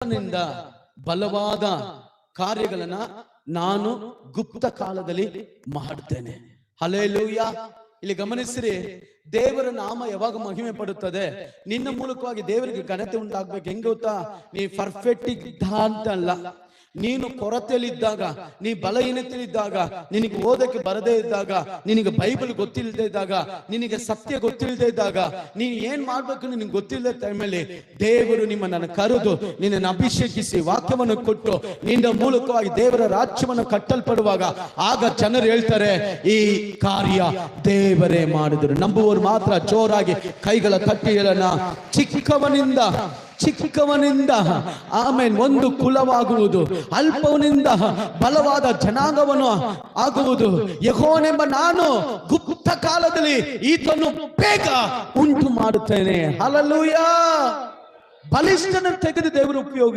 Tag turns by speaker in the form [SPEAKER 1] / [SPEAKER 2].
[SPEAKER 1] ಅಲ್ಪನಿಂದ ಬಲವಾದ ಕಾರ್ಯಗಳನ್ನ ನಾನು ಗುಪ್ತ ಕಾಲದಲ್ಲಿ ಮಾಡುತ್ತೇನೆ. ಹಲ್ಲೆಲೂಯಾ. ಇಲ್ಲಿ ಗಮನಿಸಿರಿ, ದೇವರ ನಾಮ ಯಾವಾಗ ಮಹಿಮೆ ಪಡುತ್ತದೆ? ನಿನ್ನ ಮೂಲಕವಾಗಿ ದೇವರಿಗೆ ಘನತೆ ಉಂಟಾಗ್ಬೇಕು. ಹೆಂಗ್ ಗೊತ್ತಾ? ನೀ ಪರ್ಫೆಕ್ಟ್ ಇದ್ದ ಅಂತ ಅಲ್ಲ, ನೀನು ಕೊರತೆಯಲ್ಲಿದ್ದಾಗ, ನೀ ಬಲಹೀನತೆಯಲ್ಲಿದ್ದಾಗ, ನಿನಗೆ ಓದಕ್ಕೆ ಬರದೇ ಇದ್ದಾಗ, ನಿನಗೆ ಬೈಬಲ್ ಗೊತ್ತಿಲ್ಲದೆ ಇದ್ದಾಗ, ನಿನಗೆ ಸತ್ಯ ಗೊತ್ತಿಲ್ಲದೆ ಇದ್ದಾಗ, ನೀನು ಏನ್ ಮಾಡ್ಬೇಕು ನಿನಗೆ ಗೊತ್ತಿಲ್ಲದ ಟೈಮಲ್ಲಿ ದೇವರು ನಿಮ್ಮನ್ನು ಕರೆದು ನಿನ್ನನ್ನು ಅಭಿಷೇಕಿಸಿ ವಾಕ್ಯವನ್ನು ಕೊಟ್ಟು ನಿನ್ನ ಮೂಲಕವಾಗಿ ದೇವರ ರಾಜ್ಯವನ್ನು ಕಟ್ಟಲ್ಪಡುವಾಗ ಆಗ ಜನರು ಹೇಳ್ತಾರೆ, ಈ ಕಾರ್ಯ ದೇವರೇ ಮಾಡಿದರು. ನಂಬುವವರು ಮಾತ್ರ ಜೋರಾಗಿ ಕೈಗಳ ತಟ್ಟಿ ಹೇಳೋಣ. ಚಿಕ್ಕವನಿಂದ ಆಮೇಲೆ ಒಂದು ಕುಲವಾಗುವುದು, ಅಲ್ಪವನಿಂದ ಬಲವಾದ ಜನಾಂಗವನ್ನು ಆಗುವುದು. ಯೆಹೋವನೆಂಬ ನಾನು ಗುಪ್ತ ಕಾಲದಲ್ಲಿ ಈತನ್ನು ಬೇಗ ಉಂಟು ಮಾಡುತ್ತೇನೆ. ಹಲ್ಲೆಲೂಯಾ. ಬಲಿಷ್ಠನ ತೆಗೆದು ದೇವರು ಉಪಯೋಗಿಸಿ